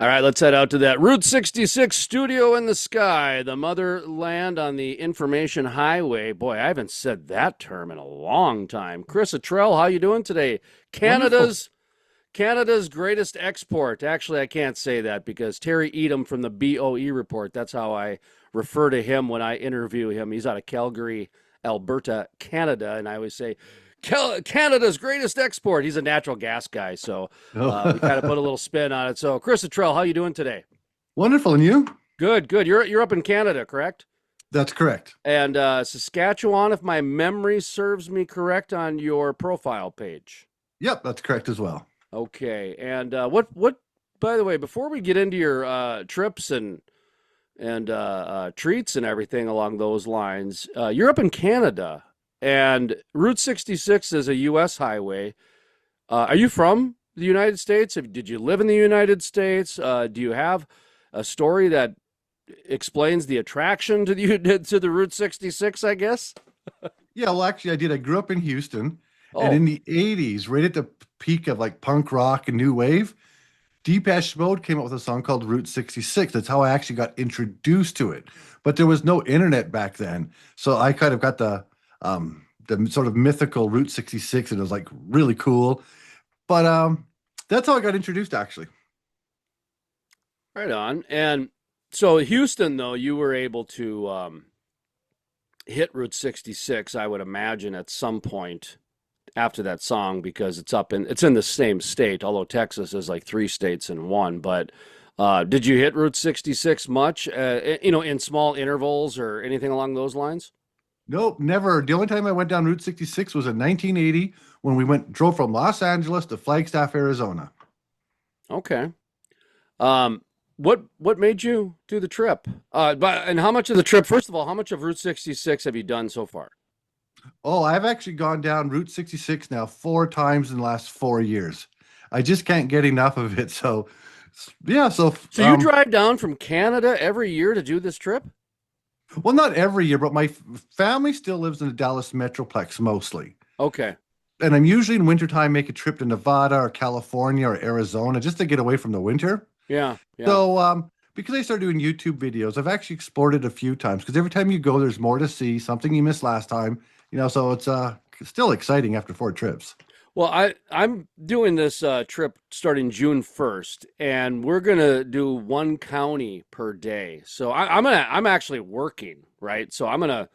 All right, let's head out to that Route 66 studio in the sky, the motherland on the information highway. Boy, I haven't said that term in a long time. Chris Attrell, how you doing today? Wonderful. Canada's Canada's greatest export. Actually, I can't say that because Terry Edom from the BOE report, that's how I refer to him when I interview him. He's out of Calgary, Alberta, Canada, and I always say Canada's greatest export. He's a natural gas guy, so we kind of put a little spin on it. So, Chris Attrell, how you doing today? Wonderful. And you? Good, good. You're up in Canada, correct? That's correct. And Saskatchewan, if my memory serves me correct, on your profile page. Yep, that's correct as well. Okay. And what? By the way, before we get into your trips and treats and everything along those lines, you're up in Canada, and Route 66 is a U.S. highway. Are you from the United States? Did you live in the United States? Do you have a story that explains the attraction to the to the Route 66? I guess. Yeah, well, actually, I did. I grew up in Houston, and Oh, in the 80s, right at the peak of like punk rock and new wave, Depeche Mode came up with a song called Route 66. That's how I actually got introduced to it. But there was no internet back then. So I kind of got the sort of mythical Route 66, and it was like really cool. But that's how I got introduced actually. right on. And so Houston, though, you were able to hit Route 66, I would imagine, at some point after that song because it's in the same state, although Texas is like three states in one. But did you hit Route 66 much, in small intervals or anything along those lines? Nope, never. The only time I went down Route 66 was in 1980 when we drove from Los Angeles to Flagstaff, Arizona. Okay. Um, what made you do the trip? And how much of the trip? First of all, how much of Route 66 have you done so far? Oh, I've actually gone down Route 66 now 4 times in the last 4 years. I just can't get enough of it. So, yeah. So, So you drive down from Canada every year to do this trip? well, not every year, but my family still lives in the Dallas Metroplex mostly. Okay. And I'm usually in wintertime make a trip to Nevada or California or Arizona just to get away from the winter. Yeah, yeah. So, because I started doing YouTube videos, I've actually explored it a few times because every time you go, there's more to see, something you missed last time, so it's still exciting after 4 trips. Well, I'm doing this trip starting June 1st, and we're gonna do one county per day. So I'm actually working, right? So I'm gonna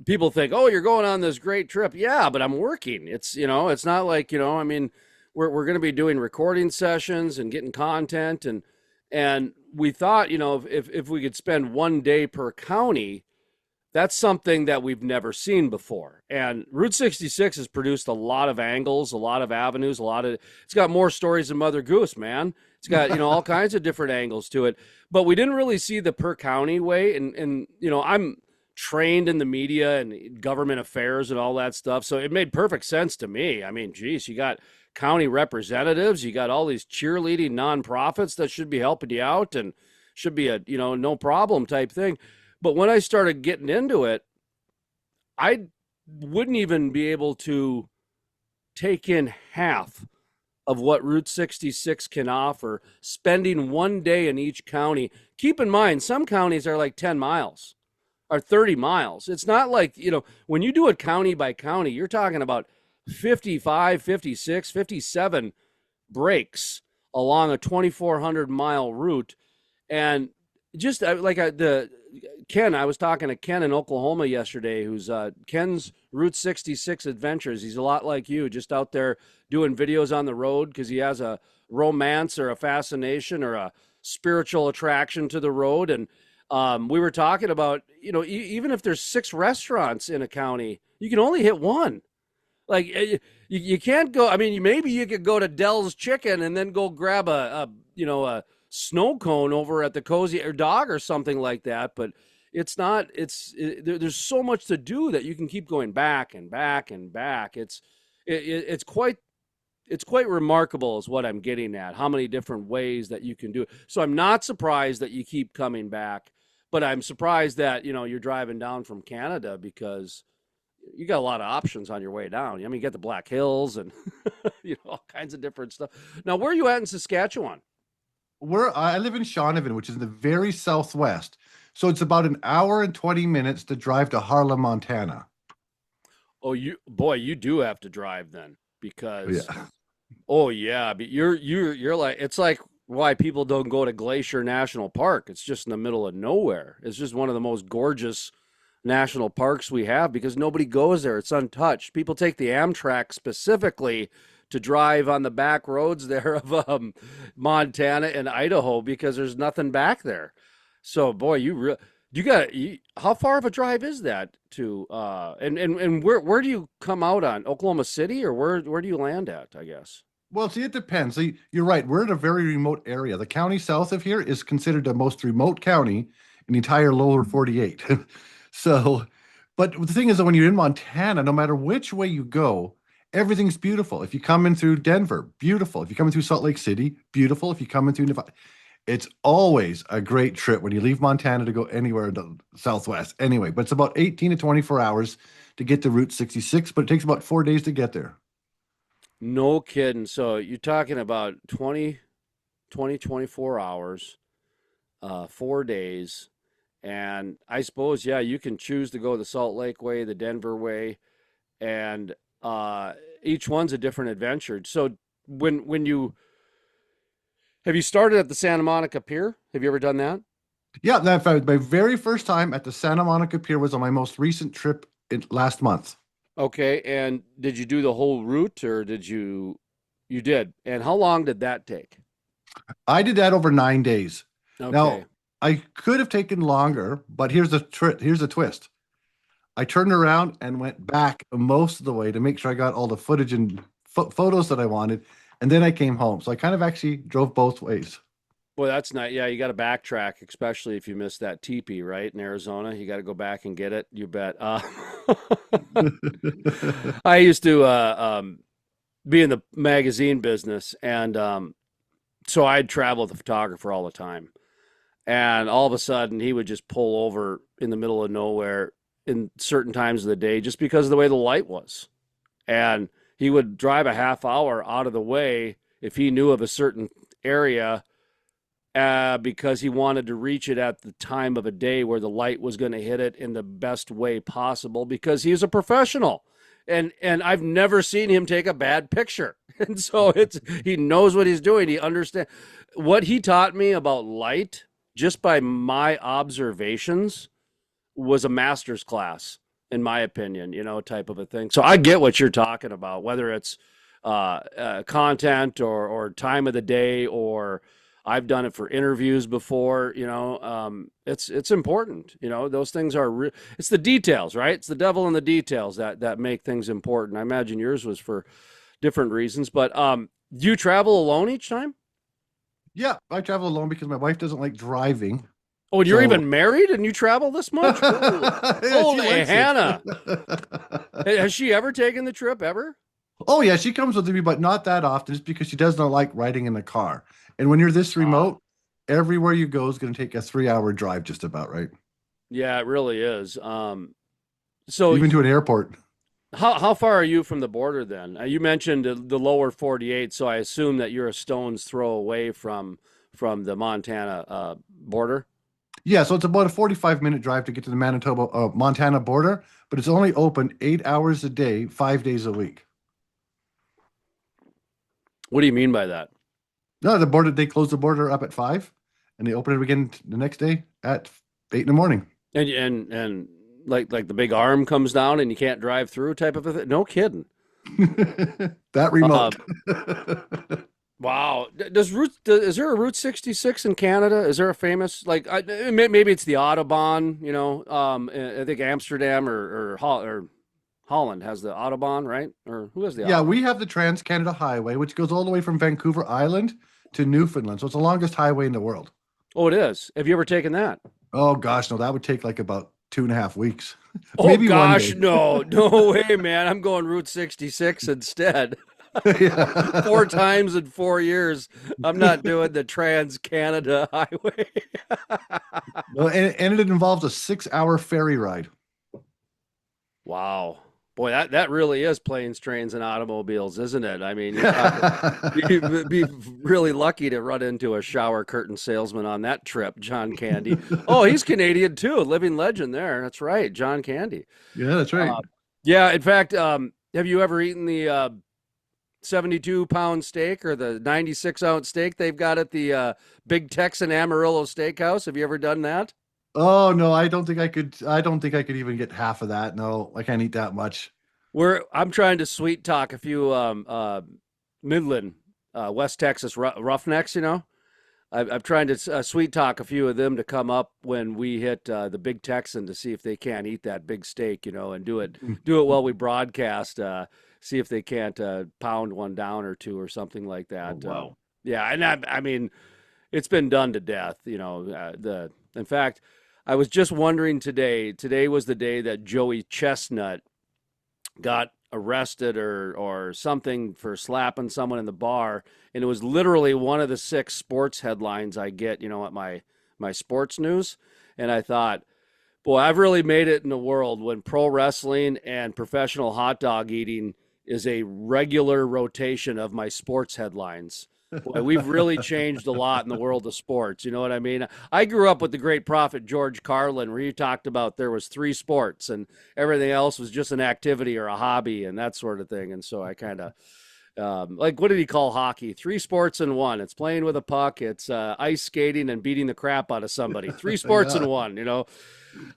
people think, oh, you're going on this great trip. Yeah, but I'm working. It's not like, I mean, we're going to be doing recording sessions and getting content, and we thought, if we could spend one day per county, that's something that we've never seen before. And Route 66 has produced a lot of angles, a lot of avenues, it's got more stories than Mother Goose, man. It's got, all kinds of different angles to it. But we didn't really see the per county way. And I'm trained in the media and government affairs and all that stuff. So it made perfect sense to me. I mean, geez, you got county representatives, you got all these cheerleading nonprofits that should be helping you out and should be a, no problem type thing. But when I started getting into it, I wouldn't even be able to take in half of what Route 66 can offer, spending one day in each county. Keep in mind, some counties are like 10 miles or 30 miles. It's not like, when you do it county by county, you're talking about 55, 56, 57 breaks along a 2,400-mile route. And just the Ken, I was talking to Ken in Oklahoma yesterday, who's Ken's Route 66 Adventures. He's a lot like you, just out there doing videos on the road because he has a romance or a fascination or a spiritual attraction to the road. And we were talking about, even if there's 6 restaurants in a county, you can only hit one. Like you can't go. I mean, maybe you could go to Dell's Chicken and then go grab a snow cone over at the Cozy or Dog or something like that. But it's not. There's so much to do that you can keep going back and back and back. It's quite remarkable is what I'm getting at. How many different ways that you can do it. So I'm not surprised that you keep coming back, but I'm surprised that you're driving down from Canada because you got a lot of options on your way down. I mean, you got the Black Hills and all kinds of different stuff. Now, where are you at in Saskatchewan? I live in Shaunavon, which is in the very southwest. So it's about an hour and 20 minutes to drive to Harlem, Montana. Oh, you do have to drive then because Yeah. oh yeah, but you're like it's like why people don't go to Glacier National Park. It's just in the middle of nowhere. It's just one of the most gorgeous national parks we have because nobody goes there. It's untouched. People take the Amtrak specifically to drive on the back roads there of Montana and Idaho because there's nothing back there. So boy, you got how far of a drive is that to and where do you come out on Oklahoma City or where do you land at, I guess? Well, see, it depends. See, you're right. We're in a very remote area. The county south of here is considered the most remote county in the entire lower 48. So, but the thing is that when you're in Montana, no matter which way you go, everything's beautiful. If you come in through Denver, beautiful. If you come in through Salt Lake City, beautiful. If you come in through Nevada, it's always a great trip when you leave Montana to go anywhere in the Southwest. Anyway, but it's about 18 to 24 hours to get to Route 66, but it takes about 4 days to get there. No kidding. So you're talking about 24 hours, 4 days. And I suppose, yeah, you can choose to go the Salt Lake way, the Denver way, and each one's a different adventure. So when you have you started at the Santa Monica Pier? Have you ever done that? Yeah, in fact, my very first time at the Santa Monica Pier was on my most recent trip last month. Okay, and did you do the whole route or did you did? And how long did that take? I did that over 9 days. Okay. Now, I could have taken longer, but here's the twist. I turned around and went back most of the way to make sure I got all the footage and photos that I wanted, and then I came home. So I kind of actually drove both ways. Well, that's not, yeah, you got to backtrack, especially if you missed that teepee, right? In Arizona, you got to go back and get it. You bet. I used to be in the magazine business, and so I'd travel with a photographer all the time. And all of a sudden, he would just pull over in the middle of nowhere in certain times of the day just because of the way the light was. And he would drive a half hour out of the way if he knew of a certain area because he wanted to reach it at the time of a day where the light was going to hit it in the best way possible because he's a professional. And I've never seen him take a bad picture. And so it's he knows what he's doing. He understands what he taught me about light just by my observations was a master's class in my opinion, type of a thing. So I get what you're talking about, whether it's content or time of the day or I've done it for interviews before. It's important. Those things are it's the details, right? It's the devil in the details that make things important. I imagine yours was for different reasons, but do you travel alone each time? Yeah, I travel alone because my wife doesn't like driving. Oh, and you're So even married and you travel this much? Holy, yeah, she holy likes it. Hannah. Has she ever taken the trip ever? Oh yeah, she comes with me, but not that often, just because she does not like riding in the car. And when you're this Ah, remote, everywhere you go is going to take a 3 hour drive, just about right. yeah, it really is. So Even to an airport. how far are you from the border then? You mentioned the lower 48, so I assume that you're a stone's throw away from the Montana border. Yeah, so it's about a 45-minute drive to get to the Manitoba Montana border, but it's only open 8 hours a day, 5 days a week. What do you mean by that? No, the border they close the border up at 5, and they open it again the next day at 8 in the morning. And like the big arm comes down and you can't drive through type of a thing? No kidding. That Uh, remote. wow. Is there a Route 66 in Canada? Is there a famous like maybe it's the Autobahn, I think Amsterdam or Holland has the Autobahn, right? Or who has the Yeah, Autobahn? we have the Trans-Canada Highway, which goes all the way from Vancouver Island to Newfoundland. So it's the longest highway in the world. Oh, it is. Have you ever taken that? Oh gosh, no, that would take like about 2.5 weeks, Oh maybe one gosh, day. no. No way, man. I'm going Route 66 instead. Four Yeah. times in 4 years. I'm not doing the Trans Canada Highway. Well, and it involves a 6 hour ferry ride. Wow. Boy, that really is planes, trains, and automobiles, isn't it? I mean, you're talking. You'd be really lucky to run into a shower curtain salesman on that trip, John Candy. Oh, he's Canadian too, living legend there. That's right, John Candy. Yeah, that's right. Uh, yeah, in fact, have you ever eaten the 72-pound steak or the 96-ounce steak they've got at the Big Texan Amarillo Steakhouse? Have you ever done that? Oh no, I don't think I could. I don't think I could even get half of that. No, I can't eat that much. I'm trying to sweet talk a few Midland, West Texas Roughnecks. I'm trying to sweet talk a few of them to come up when we hit the Big Texan to see if they can't eat that big steak, and do it while we broadcast. See if they can't pound one down or two or something like Oh that. wow. Yeah, and I mean, it's been done to death. In fact, I was just wondering today. Today was the day that Joey Chestnut got arrested or something for slapping someone in the bar, and it was literally one of the six sports headlines I get, at my sports news. And I thought, boy, I've really made it in the world when pro wrestling and professional hot dog eating is a regular rotation of my sports headlines. Boy, we've really changed a lot in the world of sports. You know what I mean? I grew up with the great prophet George Carlin, where he talked about there was three sports and everything else was just an activity or a hobby and that sort of thing. And so I kind of like, what did he call hockey? Three sports in one. It's playing with a puck. It's ice skating and beating the crap out of somebody. Three sports in Yeah. one.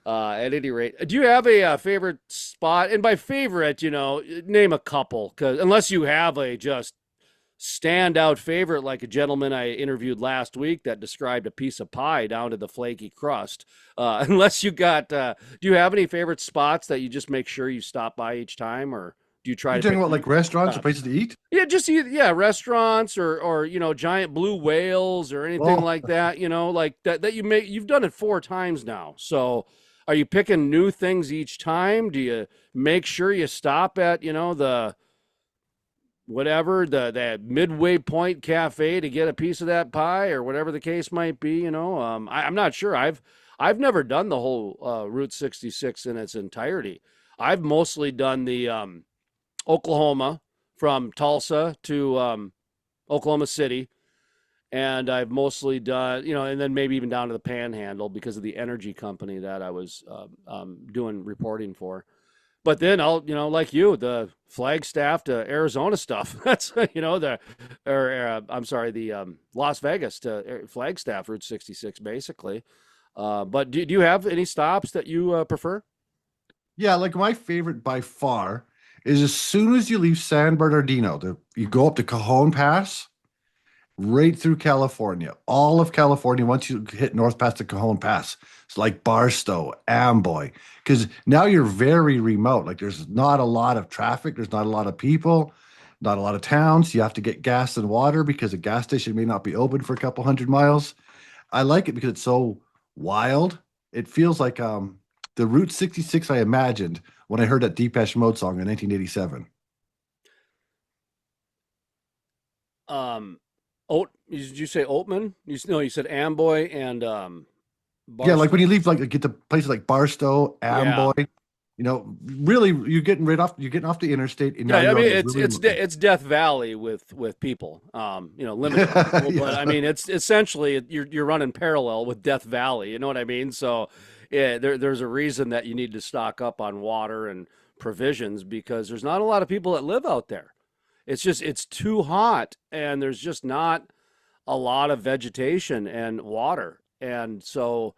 At any rate, do you have a favorite spot? And by favorite, name a couple, because unless you have a just standout favorite, like a gentleman I interviewed last week that described a piece of pie down to the flaky crust. Unless you got, do you have any favorite spots that you just make sure you stop by each time, or do you try You're to talking pick about new like restaurants or spots? places to eat? Yeah, just yeah, restaurants or giant blue whales or anything Oh, like that. Like that you've done it four times now. So are you picking new things each time? Do you make sure you stop at the whatever the midway point cafe to get a piece of that pie or whatever the case might be? I'm not sure. I've never done the whole Route 66 in its entirety. I've mostly done the Oklahoma, from Tulsa to Oklahoma City. And I've mostly done, and then maybe even down to the Panhandle because of the energy company that I was doing reporting for. But then I'll, like you, the Flagstaff to Arizona stuff. That's, I'm sorry, the Las Vegas to Flagstaff Route 66, basically. But do you have any stops that you prefer? yeah. Like my favorite by far is as soon as you leave San Bernardino, you go up to Cajon Pass, right through California, all of California. Once you hit north past the Cajon Pass, it's like Barstow, Amboy, because now you're very remote. Like there's not a lot of traffic, there's not a lot of people, not a lot of towns. You have to get gas and water because a gas station may not be open for a couple hundred miles. I like it because it's so wild. It feels like the Route 66 I imagined when I heard that Depeche Mode song in 1987. Um, did you say Oatman? No, you said Amboy and Yeah, like when Barstow. you leave, like get to places like Barstow, Yeah, Amboy, really you're getting off the interstate, and now yeah. I you're mean, on the really remote. It's Death Valley with people. Limited people, but I Yeah, mean, it's essentially you're running parallel with Death Valley. You know what I mean? So, yeah, there's a reason that you need to stock up on water and provisions because there's not a lot of people that live out there. It's too hot, and there's just not a lot of vegetation and water. And so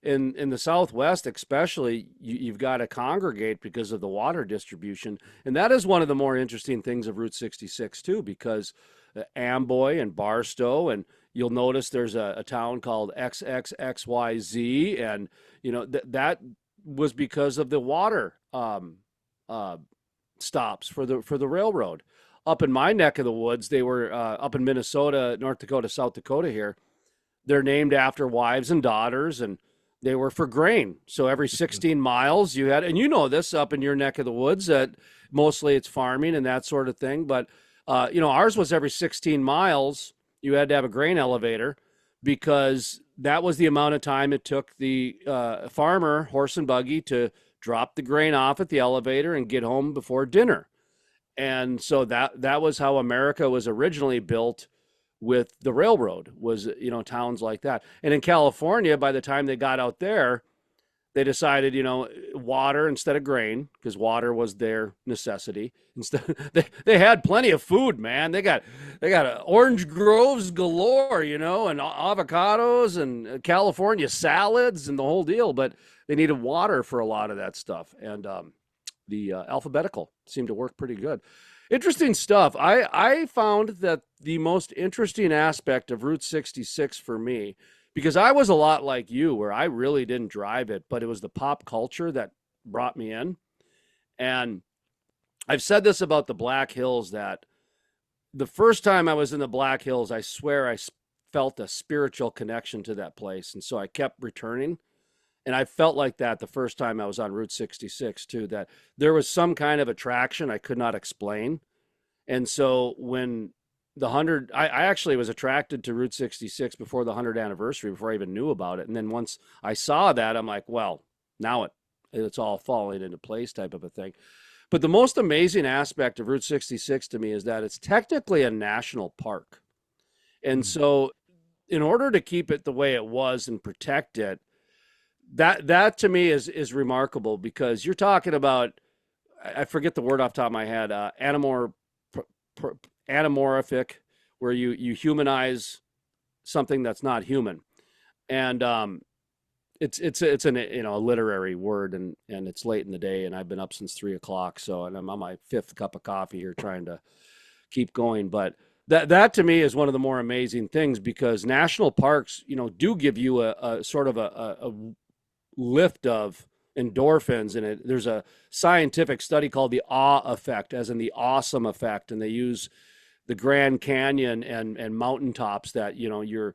in the Southwest, especially, you've got to congregate because of the water distribution. And that is one of the more interesting things of Route 66, too, because Amboy and Barstow, and you'll notice there's a town called XXXYZ. And, that was because of the water uh, stops for the railroad. Up in my neck of the woods, they were up in Minnesota, North Dakota, South Dakota here. They're named after wives and daughters, and they were for grain. So every 16 miles you had, and this up in your neck of the woods, that mostly it's farming and that sort of thing. But, ours was every 16 miles, you had to have a grain elevator because that was the amount of time it took the farmer, horse and buggy, to drop the grain off at the elevator, and get home before dinner. And so that was how America was originally built, with the railroad, was, towns like that. And in California, by the time they got out there, they decided, water instead of grain, because water was their necessity. Instead, they had plenty of food, man. They got orange groves galore, and avocados and California salads and the whole deal. But they needed water for a lot of that stuff, and the alphabetical seemed to work pretty good. Interesting stuff. I found that the most interesting aspect of Route 66 for me, because I was a lot like you, where I really didn't drive it, but it was the pop culture that brought me in. And I've said this about the Black Hills, that the first time I was in the Black Hills, I swear I felt a spiritual connection to that place. And so I kept returning. And I felt like that the first time I was on Route 66 too, that there was some kind of attraction I could not explain. And so when I actually was attracted to Route 66 before the 100th anniversary, before I even knew about it. And then once I saw that, I'm like, well, now it's all falling into place, type of a thing. But the most amazing aspect of Route 66 to me is that it's technically a national park. And so in order to keep it the way it was and protect it, that to me is remarkable, because you're talking about, I forget the word off the top of my head, anamorphic, where you humanize something that's not human. And it's a literary word, and it's late in the day, and I've been up since 3 o'clock, and I'm on my fifth cup of coffee here, trying to keep going. But that to me is one of the more amazing things, because national parks, do give you a sort of a lift of endorphins. And there's a scientific study called the awe effect, as in the awesome effect, and they use the Grand Canyon and mountaintops, that your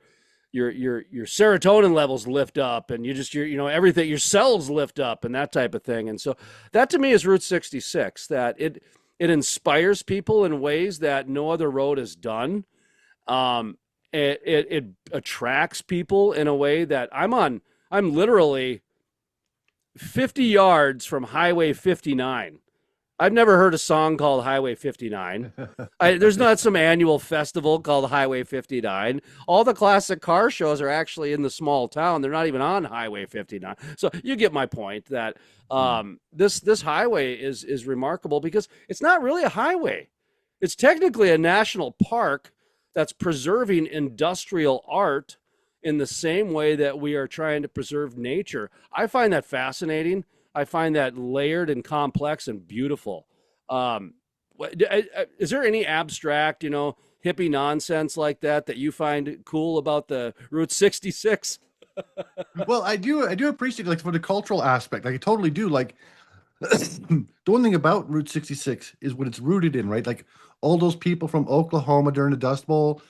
serotonin levels lift up, and everything, your cells lift up, and that type of thing. And so that to me is Route 66, that it inspires people in ways that no other road has done. It attracts people in a way that I'm literally 50 yards from Highway 59. I've never heard a song called Highway 59. There's not some annual festival called Highway 59. All the classic car shows are actually in the small town. They're not even on Highway 59. So you get my point, that this highway is remarkable, because it's not really a highway. It's technically a national park that's preserving industrial art in the same way that we are trying to preserve nature. I find that fascinating. I find that layered and complex and beautiful. Is there any abstract, hippie nonsense like that you find cool about the Route 66? Well, I do appreciate, like, for the cultural aspect. Like, I totally do. Like, the one thing about Route 66 is what it's rooted in, right? Like, all those people from Oklahoma during the Dust Bowl,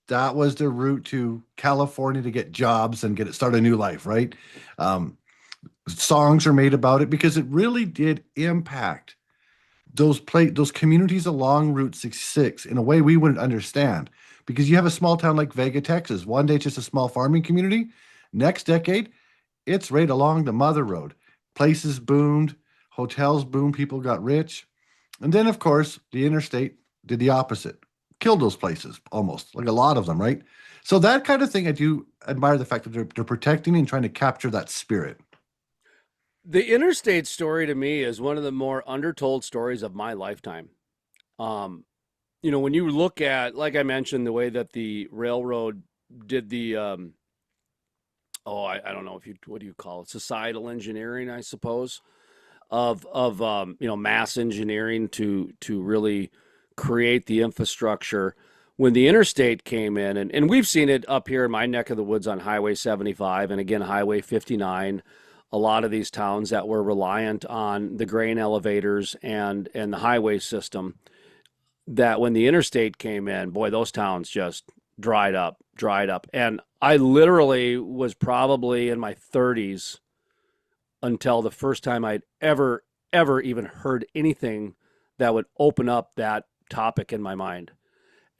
that was their route to California to get jobs and start a new life, right? Songs are made about it because it really did impact those communities along Route 66 in a way we wouldn't understand. Because you have a small town like Vega, Texas. One day it's just a small farming community. Next decade, it's right along the mother road. Places boomed, hotels boomed, people got rich. And then, of course, the interstate did the opposite. Killed those places, almost, like a lot of them, right? So that kind of thing, I do admire the fact that they're protecting and trying to capture that spirit. The interstate story to me is one of the more undertold stories of my lifetime. When you look at, like I mentioned, the way that the railroad did the, I don't know what do you call it? Societal engineering, I suppose, of mass engineering to really create the infrastructure. When the interstate came in, and we've seen it up here in my neck of the woods on Highway 75 and again Highway 59, a lot of these towns that were reliant on the grain elevators and the highway system, that when the interstate came in, boy, those towns just dried up. And I literally was probably in my 30s until the first time I'd ever even heard anything that would open up that topic in my mind.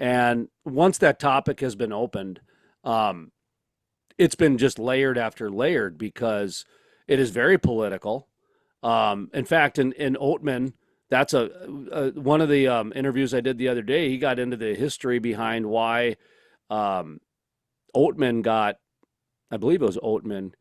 And once that topic has been opened, it's been just layered after layered, because it is very political. In fact, in Oatman, that's one of the interviews I did the other day. He got into the history behind why um, Oatman got, I believe it was Oatman,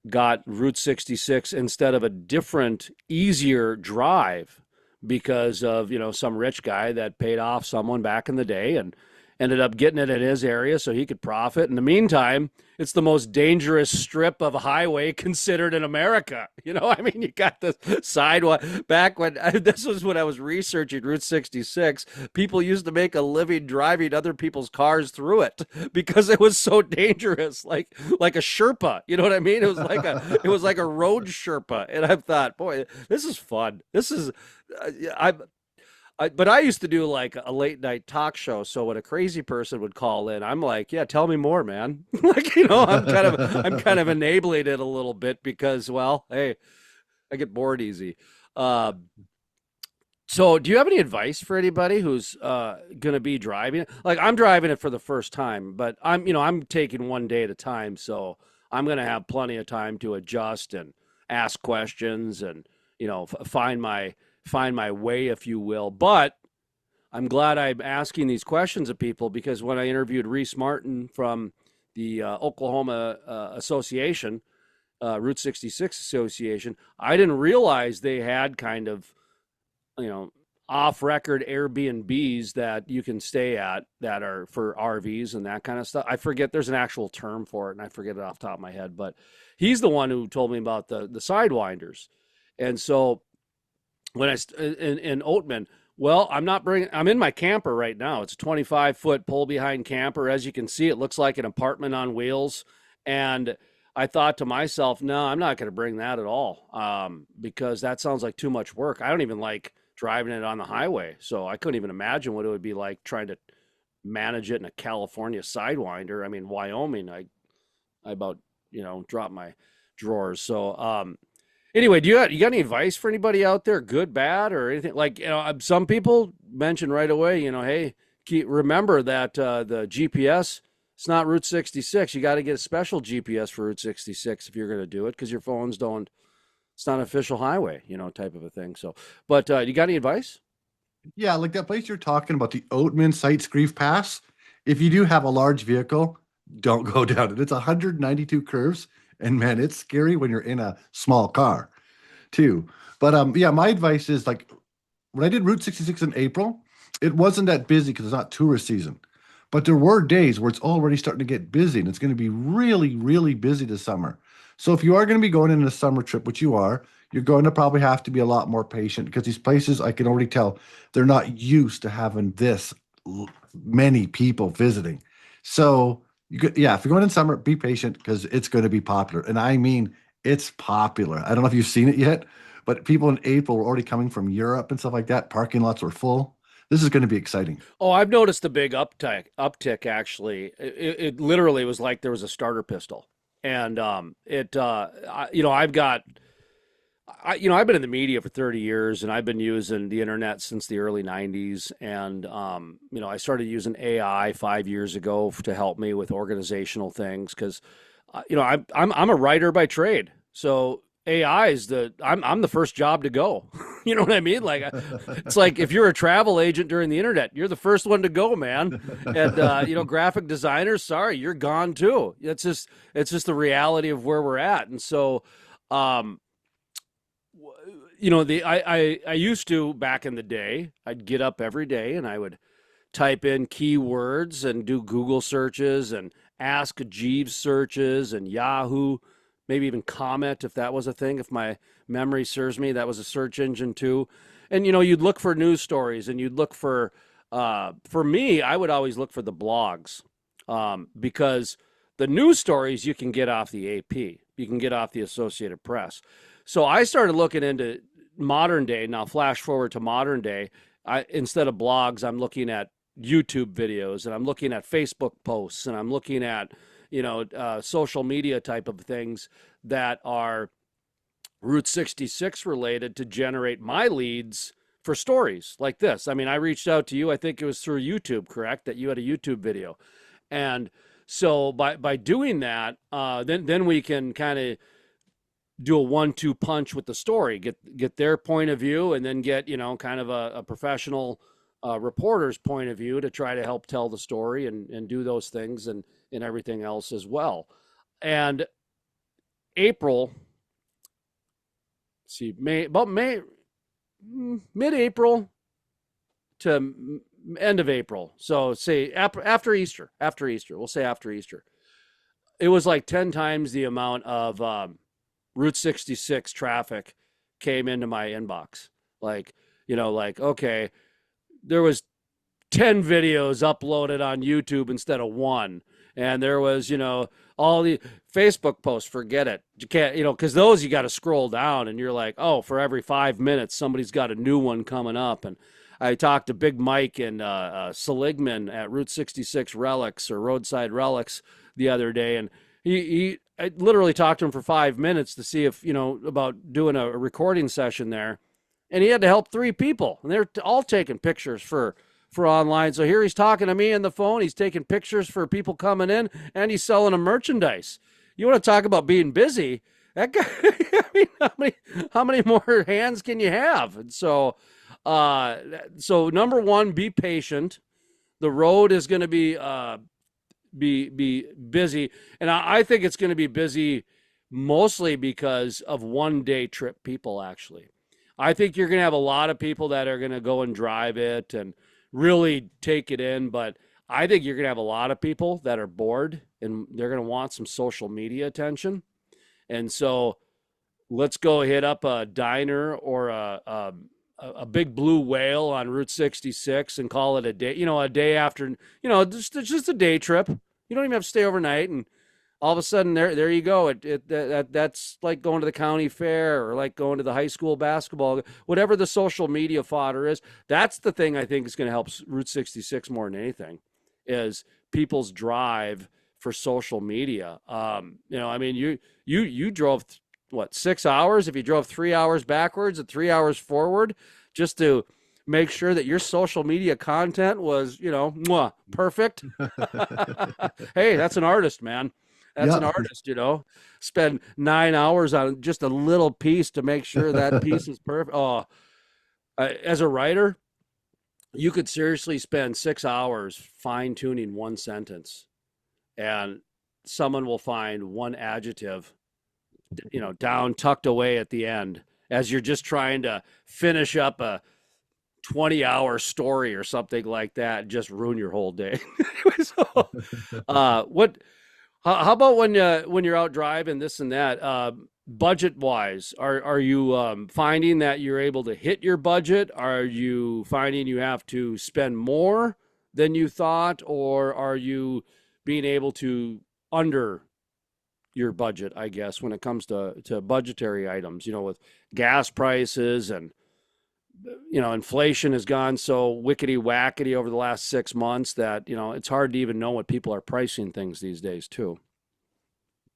got Route 66 instead of a different, easier drive because of, some rich guy that paid off someone back in the day and ended up getting it in his area so he could profit. In the meantime, it's the most dangerous strip of highway considered in America. I mean, you got the sidewalk back when this was when I was researching Route 66. People used to make a living driving other people's cars through it because it was so dangerous, like a Sherpa. You know what I mean? It was like a road Sherpa, and I thought, boy, this is fun. This is but I used to do like a late night talk show. So when a crazy person would call in, I'm like, yeah, tell me more, man. I'm kind of enabling it a little bit because, well, hey, I get bored easy. Uh, so do you have any advice for anybody who's going to be driving it? Like I'm driving it for the first time, but I'm taking one day at a time. So I'm going to have plenty of time to adjust and ask questions and, find my way, if you will. But I'm glad I'm asking these questions of people because when I interviewed Reese Martin from the Oklahoma Association, Route 66 Association, I didn't realize they had kind of, you know, off record Airbnbs that you can stay at that are for RVs and that kind of stuff. I forget there's an actual term for it and I forget it off the top of my head, but he's the one who told me about the sidewinders. And so when in Oatman, well, I'm in my camper right now. It's a 25-foot pull behind camper. As you can see, it looks like an apartment on wheels. And I thought to myself, no, I'm not going to bring that at all, because that sounds like too much work. I don't even like driving it on the highway. So I couldn't even imagine what it would be like trying to manage it in a California Sidewinder. I mean, Wyoming, I about, drop my drawers. So, anyway, you got any advice for anybody out there, good, bad, or anything? Like, some people mention right away, hey, remember that the GPS, it's not Route 66. You got to get a special GPS for Route 66 if you're going to do it because your phones don't, it's not an official highway, type of a thing. So, but you got any advice? Yeah, like that place you're talking about, the Oatman Sites Grief Pass. If you do have a large vehicle, don't go down it. It's 192 curves, and man, it's scary when you're in a small car, too. But yeah, my advice is like when I did Route 66 in April, it wasn't that busy because it's not tourist season. But there were days where it's already starting to get busy, and it's going to be really, really busy this summer. So if you are going to be going in a summer trip, which you are, you're going to probably have to be a lot more patient because these places, I can already tell, they're not used to having many people visiting. So you could, yeah, if you're going in summer, be patient because it's going to be popular. And I mean, it's popular. I don't know if you've seen it yet, but people in April were already coming from Europe and stuff like that. Parking lots were full. This is going to be exciting. Oh, I've noticed a big uptick actually. It literally was like there was a starter pistol. And I've got I've been in the media for 30 years and I've been using the internet since the early 90s. And, I started using AI 5 years ago to help me with organizational things because, I'm a writer by trade. So AI is I'm the first job to go. You know what I mean? Like, it's like if you're a travel agent during the internet, you're the first one to go, man. And, graphic designers, sorry, you're gone too. It's just the reality of where we're at. And so, um, I used to back in the day, I'd get up every day and I would type in keywords and do Google searches and ask Jeeves searches and Yahoo, maybe even comment if that was a thing. If my memory serves me, that was a search engine too. And you'd look for news stories and you'd look for me, I would always look for the blogs, because the news stories you can get off the AP, you can get off the Associated Press. So I started looking into modern day. Now, flash forward to modern day. Instead of blogs, I'm looking at YouTube videos and I'm looking at Facebook posts and I'm looking at, social media type of things that are Route 66 related to generate my leads for stories like this. I mean, I reached out to you. I think it was through YouTube, correct? That you had a YouTube video. And so by doing that, then we can kind of do a 1-2 punch with the story, get their point of view, and then get, kind of a professional reporter's point of view to try to help tell the story and do those things and everything else as well. And April, see, May, mid-April to end of April. So say after Easter, we'll say after Easter. It was like 10 times the amount of Route 66 traffic came into my inbox. Like, okay, there was 10 videos uploaded on YouTube instead of one. And there was, all the Facebook posts, forget it. You can't, because those you got to scroll down and you're like, oh, for every 5 minutes, somebody's got a new one coming up. And I talked to Big Mike and Seligman at Route 66 Relics or Roadside Relics the other day. And I literally talked to him for 5 minutes to see if, about doing a recording session there. And he had to help 3 people. And they're all taking pictures for online. So here he's talking to me on the phone. He's taking pictures for people coming in, and he's selling them merchandise. You want to talk about being busy? That guy, I mean, how many more hands can you have? And so, number one, be patient. The road is going to be busy, and I think it's going to be busy mostly because of one-day trip people. Actually, I think you're going to have a lot of people that are going to go and drive it and really take it in, but I think you're going to have a lot of people that are bored and they're going to want some social media attention. And so let's go hit up a diner or a big blue whale on Route 66 and call it a day, a day after, just a day trip. You don't even have to stay overnight, and all of a sudden there you go. That's like going to the county fair or like going to the high school basketball, whatever the social media fodder is. That's the thing I think is going to help Route 66 more than anything, is people's drive for social media. You drove what, 6 hours? If you drove 3 hours backwards and 3 hours forward, just to make sure that your social media content was, perfect. Hey, that's an artist, man. That's an artist, spend 9 hours on just a little piece to make sure that piece is perfect. Oh, as a writer, you could seriously spend 6 hours fine tuning one sentence, and someone will find one adjective, down tucked away at the end as you're just trying to finish up a 20-hour story or something like that, and just ruin your whole day. So, how about when you're out driving, this and that, budget wise, are you finding that you're able to hit your budget? Are you finding you have to spend more than you thought, or are you being able to under your budget, I guess, when it comes to budgetary items, with gas prices and inflation has gone so wickety wackety over the last 6 months that, it's hard to even know what people are pricing things these days too.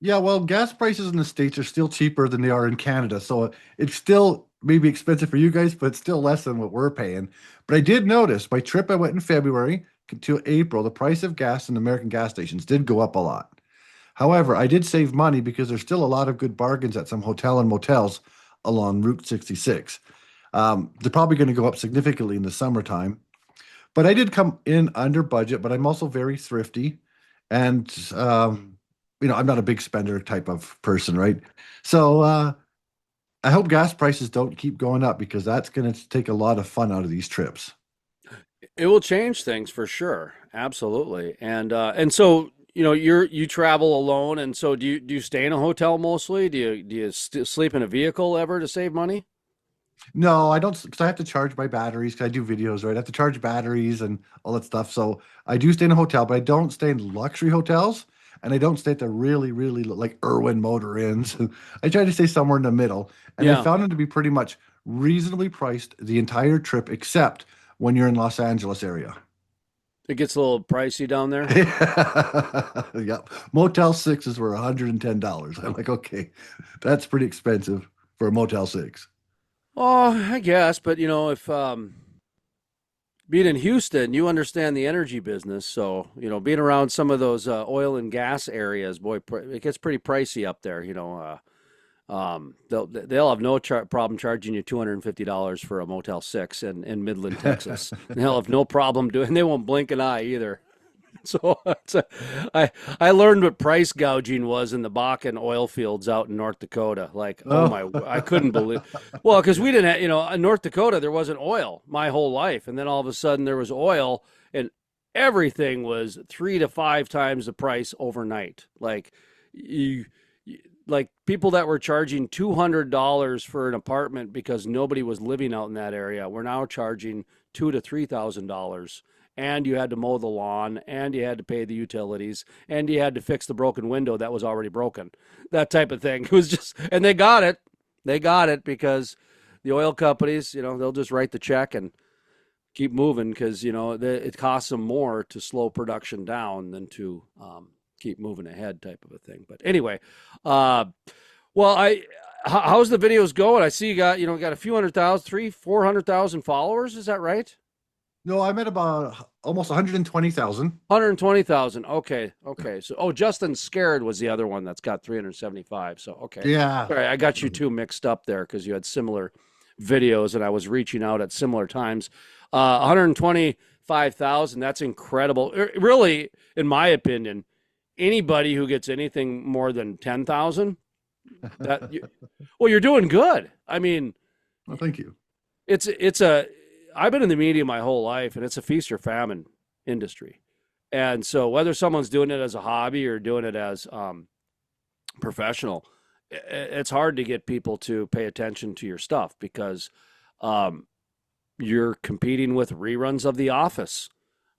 Yeah, well, gas prices in the States are still cheaper than they are in Canada. So it's still maybe expensive for you guys, but it's still less than what we're paying. But I did notice my trip I went in February to April, the price of gas in American gas stations did go up a lot. However, I did save money because there's still a lot of good bargains at some hotel and motels along Route 66. They're probably going to go up significantly in the summertime. But I did come in under budget, but I'm also very thrifty. And, I'm not a big spender type of person, right? So I hope gas prices don't keep going up because that's going to take a lot of fun out of these trips. It will change things for sure. Absolutely. And so, you travel alone. And so do you stay in a hotel mostly? Do you sleep in a vehicle ever to save money? No, I don't, because I have to charge my batteries because I do videos, right? I have to charge batteries and all that stuff. So I do stay in a hotel, but I don't stay in luxury hotels. And I don't stay at the really, really like Irwin Motor Inns. I try to stay somewhere in the middle. And I Yeah. found them to be pretty much reasonably priced the entire trip, except when you're in Los Angeles area. It gets a little pricey down there. Yep. Motel sixes were $110. I'm like, okay, that's pretty expensive for a Motel 6. Oh, I guess, but if being in Houston, you understand the energy business, so being around some of those oil and gas areas, boy, it gets pretty pricey up there. They'll have no problem charging you $250 for a Motel 6 in Midland, Texas. They'll have no problem doing. They won't blink an eye either. So I I learned what price gouging was in the Bakken oil fields out in North Dakota. Like, oh Oh, my, I couldn't believe. Well, because we didn't, in North Dakota there wasn't oil my whole life, and then all of a sudden there was oil, and everything was 3 to 5 times the price overnight. Like, you, like people that were charging $200 for an apartment because nobody was living out in that area were now charging $2,000 to $3,000, and you had to mow the lawn, and you had to pay the utilities, and you had to fix the broken window that was already broken. That type of thing. It was just, and they got it. They got it because the oil companies, they'll just write the check and keep moving because, it costs them more to slow production down than to keep moving ahead type of a thing. But anyway, uh, well, how's the videos going? I see you got a few 100,000, 400,000 followers. Is that right? no, I'm at about almost 120,000. 120,000. Okay. Okay. So, Justin Scared was the other one that's got 375. So, okay. Yeah. Sorry, I got you two mixed up there because you had similar videos and I was reaching out at similar times. 125,000. That's incredible. Really, in my opinion, anybody who gets anything more than 10,000, well, you're doing good. I mean, Well, thank you. it's a I've been in the media my whole life, and it's a feast or famine industry. And so whether someone's doing it as a hobby or doing it as professional, it's hard to get people to pay attention to your stuff because um, you're competing with reruns of The Office.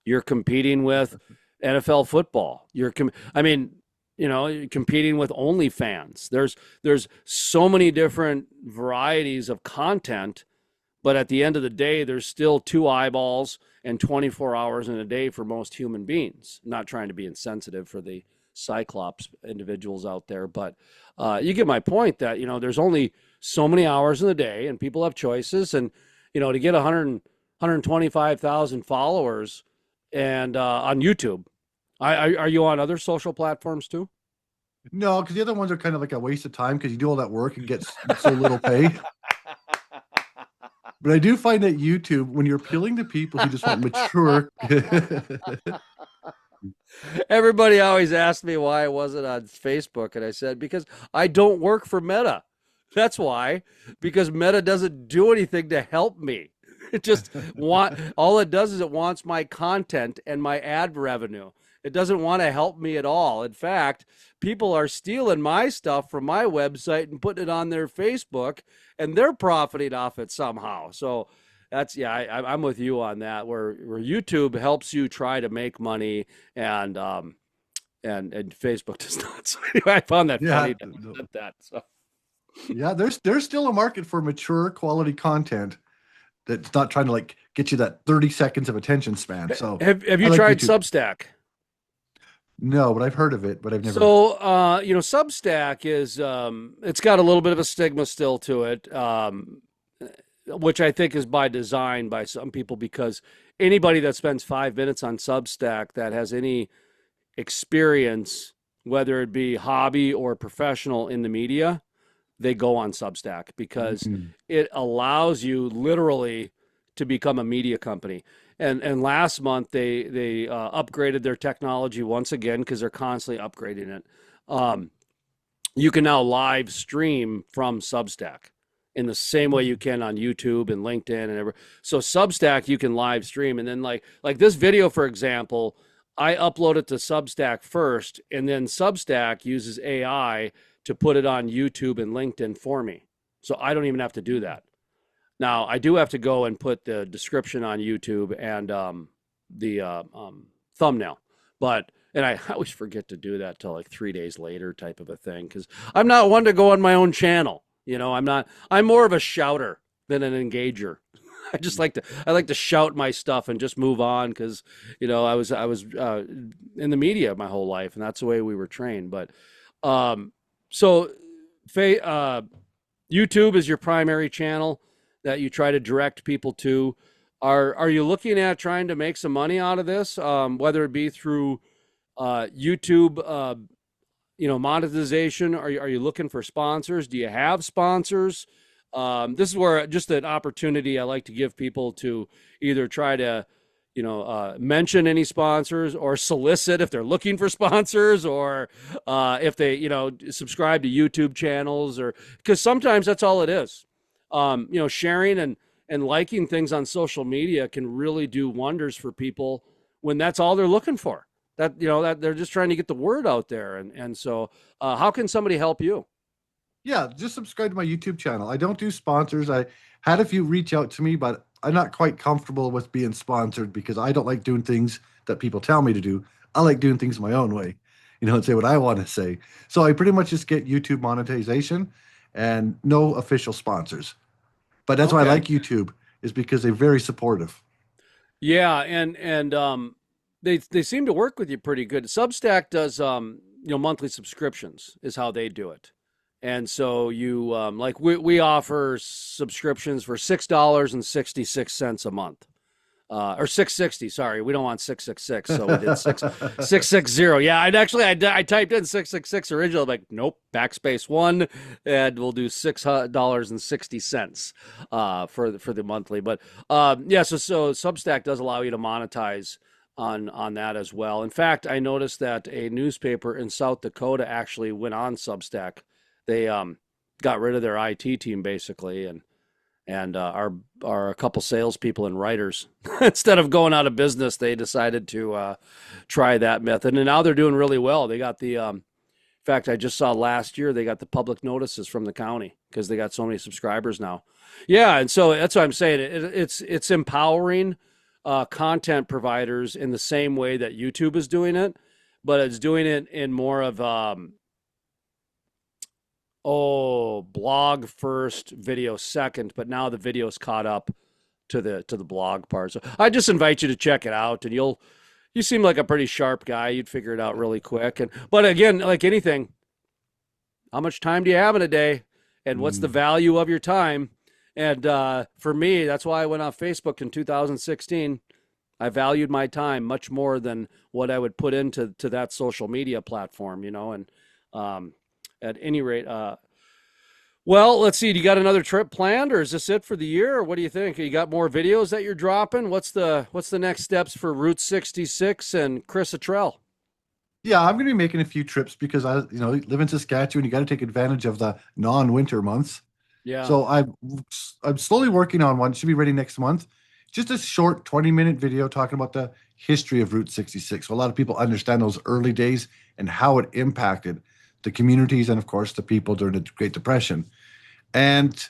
You're competing with NFL football. I mean, you're competing with OnlyFans. There's so many different varieties of content, but at the end of the day, there's still two eyeballs and 24 hours in a day for most human beings. Not trying to be insensitive for the Cyclops individuals out there, but you get my point that, there's only so many hours in the day and people have choices. And, to get 125,000 followers and on YouTube, are you on other social platforms too? No, because the other ones are kind of like a waste of time because you do all that work and get so little pay. But I do find that YouTube, when you're appealing to people who just want mature, Everybody always asked me why I wasn't on Facebook, and I said, because I don't work for Meta. That's why, because Meta doesn't do anything to help me. It just all it does is it wants my content and my ad revenue. It doesn't want to help me at all. In fact, people are stealing my stuff from my website and putting it on their Facebook, and they're profiting off it somehow. So that's, yeah, I'm with you on that. Where YouTube helps you try to make money, and Facebook does not. So anyway, I found that yeah, funny that. So yeah, there's still a market for mature quality content that's not trying to like get you that 30 seconds of attention span. So have I you like tried YouTube. Substack? No, but I've heard of it, but I've never. So, Substack is, it's got a little bit of a stigma still to it, which I think is by design by some people, because anybody that spends 5 minutes on Substack that has any experience, whether it be hobby or professional in the media, they go on Substack because Mhm. it allows you literally to become a media company. And last month they upgraded their technology once again because they're constantly upgrading it. You can now live stream from Substack in the same way you can on YouTube and LinkedIn and everything. So Substack you can live stream, and then like this video, for example, I upload it to Substack first, and then Substack uses AI to put it on YouTube and LinkedIn for me. So I don't even have to do that. Now, I do have to go and put the description on YouTube and the thumbnail, and I always forget to do that till like 3 days later type of a thing, because I'm not one to go on my own channel. I'm more of a shouter than an engager. I like to shout my stuff and just move on because, I was in the media my whole life, and that's the way we were trained. But so, YouTube is your primary channel that you try to direct people to. Are you looking at trying to make some money out of this, whether it be through YouTube, monetization? Are you looking for sponsors? Do you have sponsors? This is where just an opportunity I like to give people to either try to, mention any sponsors or solicit if they're looking for sponsors, or if they, subscribe to YouTube channels, or because sometimes that's all it is. Sharing and liking things on social media can really do wonders for people when that's all they're looking for. That they're just trying to get the word out there. And so, how can somebody help you? Yeah, just subscribe to my YouTube channel. I don't do sponsors. I had a few reach out to me, but I'm not quite comfortable with being sponsored because I don't like doing things that people tell me to do. I like doing things my own way, and say what I want to say. So I pretty much just get YouTube monetization and no official sponsors. But that's why I Okay. like YouTube, is because they're very supportive. Yeah, and they seem to work with you pretty good. Substack does monthly subscriptions is how they do it. And so you like we offer subscriptions for $6.66 a month. Or 660. Sorry, we don't want 666, so we did 660. Yeah, I typed in 666 originally. Like, nope, backspace one, and we'll do $6.60 for the monthly. But yeah, so Substack does allow you to monetize on that as well. In fact, I noticed that a newspaper in South Dakota actually went on Substack. They got rid of their IT team basically, and are a couple salespeople and writers. Instead of going out of business, they decided to try that method, and now they're doing really well. They got the in fact, I just saw last year they got the public notices from the county because they got so many subscribers now. Yeah, and so that's what I'm saying. It's empowering content providers in the same way that YouTube is doing it, but it's doing it in more of blog first, video second, but now the video's caught up to the blog part. So I just invite you to check it out, and you seem like a pretty sharp guy. You'd figure it out really quick. But again, like anything, how much time do you have in a day, and what's the Mm. value of your time? And for me, that's why I went off Facebook in 2016. I valued my time much more than what I would put into that social media platform, and um, at any rate, well, let's see. Do you got another trip planned, or is this it for the year, or what do you think? You got more videos that you're dropping? What's the next steps for Route 66 and Chris Attrell? Yeah, I'm going to be making a few trips because I live in Saskatchewan. You got to take advantage of the non-winter months. Yeah. So I'm slowly working on one. Should be ready next month. Just a short 20-minute video talking about the history of Route 66. So a lot of people understand those early days and how it impacted the communities and, of course, the people during the Great Depression. And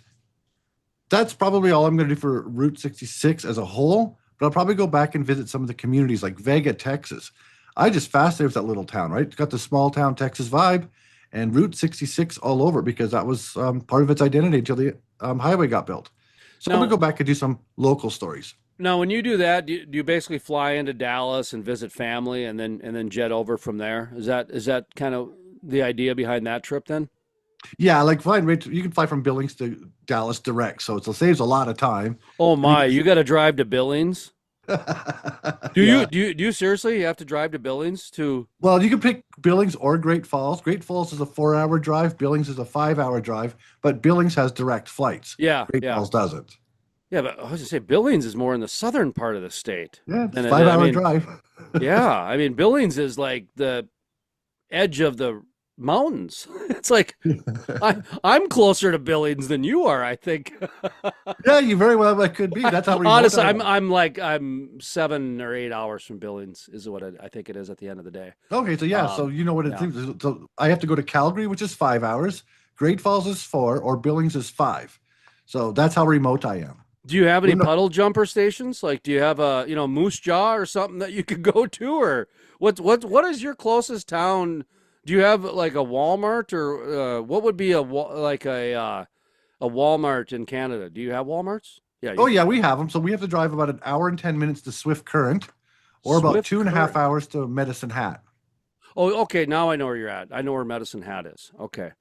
that's probably all I'm going to do for Route 66 as a whole. But I'll probably go back and visit some of the communities like Vega, Texas. I just fascinated with that little town, right? It's got the small town Texas vibe, and Route 66 all over because that was part of its identity until the highway got built. So I'm going to Now, go back and do some local stories. now, when you do that, do you basically fly into Dallas and visit family, and then jet over from there? Is that kind of the idea behind that trip then? Yeah, like flying you can fly from Billings to Dallas direct, so it saves a lot of time. Oh And you my, get you got to drive to Billings? Do you yeah. do you do you seriously have to drive to Billings to? Well, you can pick Billings or Great Falls. Great Falls is a 4-hour drive. Billings is a 5-hour drive, but Billings has direct flights. Yeah, Great yeah. Falls doesn't. Yeah, but I was gonna say Billings is more in the southern part of the state Yeah, it's than a it is. I 5-hour mean, drive. yeah, I mean Billings is like the edge of the mountains. It's like I'm closer to Billings than you are, I think. Yeah, you very well that could be. That's how remote Honestly, I I'm am. I'm like I'm 7 or 8 hours from Billings is what I think it is at the end of the day. Okay, so yeah, so you know what it Yeah. is. So I have to go to Calgary, which is 5 hours. Great Falls is 4, or Billings is 5. So that's how remote I am. Do you have any We're not, puddle jumper stations? Like, do you have a Moose Jaw or something that you could go to, or what is your closest town? Do you have like a Walmart, or what would be like a Walmart in Canada? Do you have Walmarts? Yeah, oh you yeah, we have them. So we have to drive about an hour and 10 minutes to Swift Current, or about Swift two and a half Current. hours to Medicine Hat. Oh, okay. Now I know where you're at. I know where Medicine Hat is. Okay.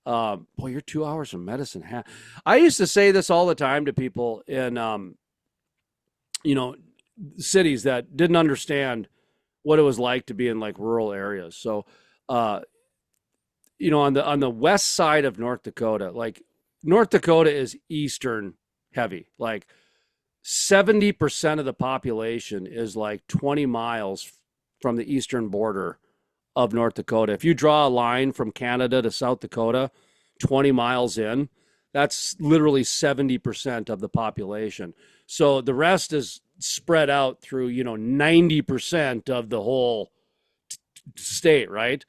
Boy, you're 2 hours from Medicine Hat. I used to say this all the time to people in you know, cities that didn't understand what it was like to be in like rural areas. So, uh, on the west side of North Dakota, like North Dakota is eastern heavy. Like 70% of the population is like 20 miles from the eastern border of North Dakota. If you draw a line from Canada to South Dakota, 20 miles in, that's literally 70% of the population. So the rest is spread out through, 90% of the whole state, right?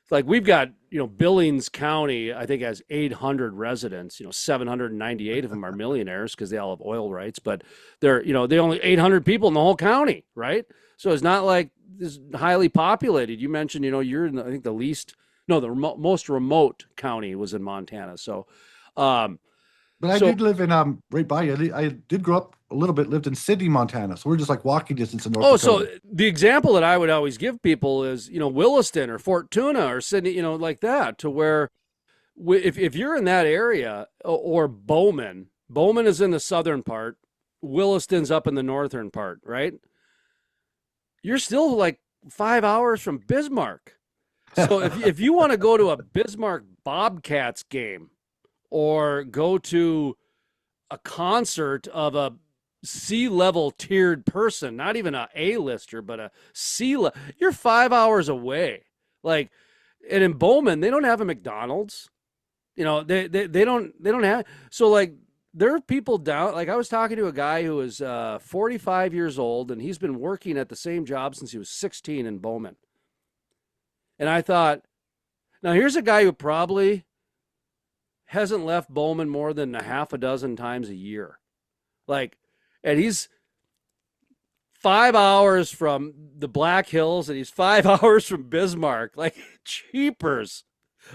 Like we've got, Billings County, I think has 800 residents, 798 of them are millionaires because they all have oil rights, but they only 800 people in the whole county, right? So it's not like this highly populated. You mentioned, you're in, I think the least, no, the most remote county was in Montana. So, But I did live in right by you. I did grow up a little bit, lived in Sydney, Montana. So we're just like walking distance in North Dakota. So the example that I would always give people is, Williston or Fort Tuna or Sydney, like that, to where if you're in that area, or Bowman is in the southern part, Williston's up in the northern part, right? You're still like 5 hours from Bismarck. So if you want to go to a Bismarck Bobcats game or go to a concert of a C-level tiered person, not even a A-lister, but a C-level, you're 5 hours away. Like, and in Bowman, they don't have a McDonald's. They don't have, so like there are people down, like I was talking to a guy who is 45 years old and he's been working at the same job since he was 16 in Bowman. And I thought, now here's a guy who probably hasn't left Bowman more than a half a dozen times a year. Like, and he's 5 hours from the Black Hills and he's 5 hours from Bismarck. Like, cheapers.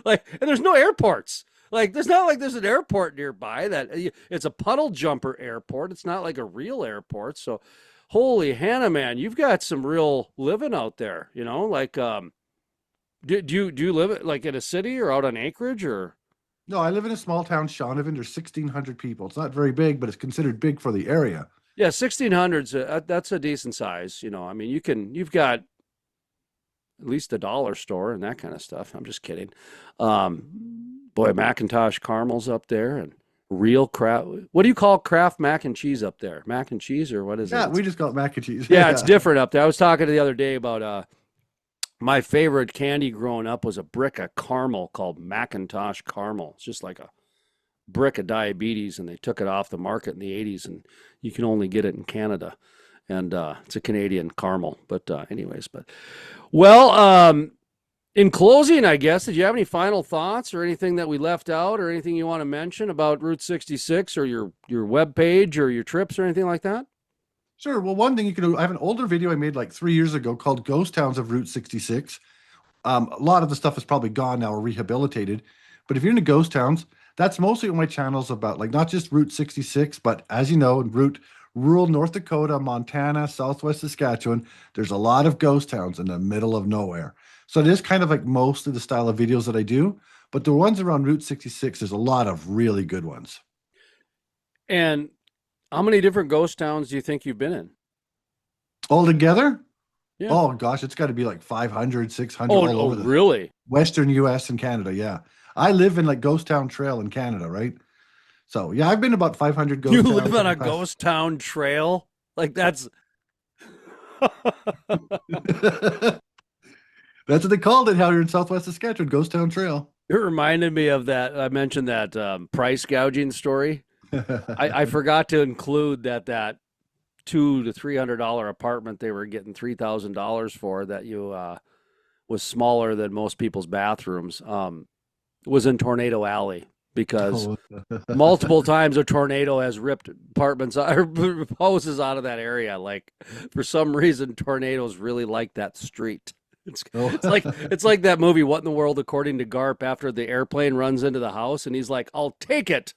Like, and there's no airports. Like, there's not like there's an airport nearby that it's a puddle jumper airport. It's not like a real airport. So, holy Hannah, man, you've got some real living out there, like, do you live like in a city or out on acreage or? No, I live in a small town, Shaunavon. There's 1,600 people. It's not very big, but it's considered big for the area. Yeah, 1,600's that's a decent size. I mean, you've got at least a dollar store and that kind of stuff. I'm just kidding. Boy, Macintosh caramels up there and real Kraft. What do you call Kraft mac and cheese up there? Mac and cheese or what is it? Yeah, we just call it mac and cheese. Yeah, it's different up there. I was talking the other day about my favorite candy growing up was a brick of caramel called Macintosh caramel. It's just like a brick of diabetes, and they took it off the market in the 80s, and you can only get it in Canada. And it's a Canadian caramel. But in closing, I guess, did you have any final thoughts or anything that we left out or anything you want to mention about Route 66 or your webpage or your trips or anything like that? Sure. Well, one thing you can do, I have an older video I made like 3 years ago called Ghost Towns of Route 66. A lot of the stuff is probably gone now or rehabilitated. But if you're into ghost towns, that's mostly what my channel's about. Like not just Route 66, but as you know, in rural North Dakota, Montana, Southwest Saskatchewan, there's a lot of ghost towns in the middle of nowhere. So it is kind of like mostly the style of videos that I do. But the ones around Route 66, there's a lot of really good ones. And how many different ghost towns do you think you've been in? Altogether? Yeah. Oh, gosh, it's got to be like 500, 600 all over the really? Western U.S. and Canada, yeah. I live in like Ghost Town Trail in Canada, right? So, yeah, I've been about 500 ghost towns. You live on a ghost town trail? Like that's... That's what they called it out here in Southwest Saskatchewan, Ghost Town Trail. It reminded me of that. I mentioned that price gouging story. I forgot to include that $200 to $300 apartment they were getting $3,000 for that was smaller than most people's bathrooms. Was in Tornado Alley because multiple times a tornado has ripped apartments or houses out of that area. Like for some reason, tornadoes really like that street. It's like that movie, What in the World According to Garp, after the airplane runs into the house and he's like, I'll take it.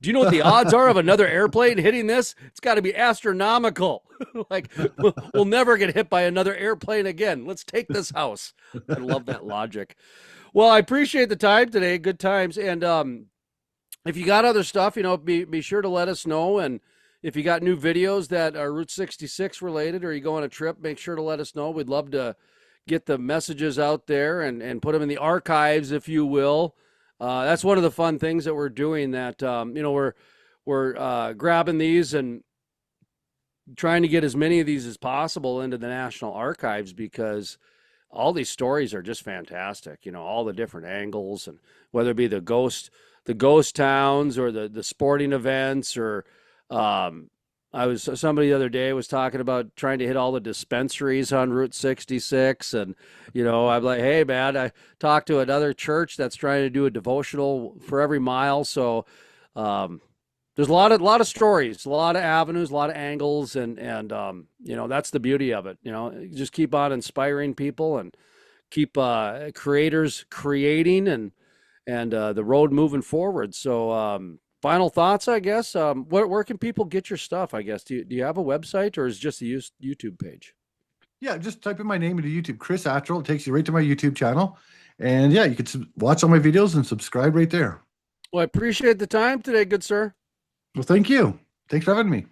Do you know what the odds are of another airplane hitting this? It's got to be astronomical. Like, we'll never get hit by another airplane again. Let's take this house. I love that logic. Well, I appreciate the time today. Good times. And if you got other stuff, be sure to let us know. And if you got new videos that are Route 66 related or you go on a trip, make sure to let us know. We'd love to get the messages out there and put them in the archives, if you will. That's one of the fun things that we're doing. That we're grabbing these and trying to get as many of these as possible into the National Archives because all these stories are just fantastic. All the different angles, and whether it be the ghost towns or the sporting events, or somebody the other day was talking about trying to hit all the dispensaries on Route 66, and I'm like, hey man, I talked to another church that's trying to do a devotional for every mile, so there's a lot of stories, a lot of avenues, a lot of angles, and that's the beauty of it. Just keep on inspiring people and keep creators creating and the road moving forward. So final thoughts, I guess. Where can people get your stuff? I guess do you have a website, or is it just the YouTube page? Yeah, just type in my name into YouTube, Chris Attrell. It takes you right to my YouTube channel. And yeah, you can watch all my videos and subscribe right there. Well, I appreciate the time today, good sir. Well, thank you. Thanks for having me.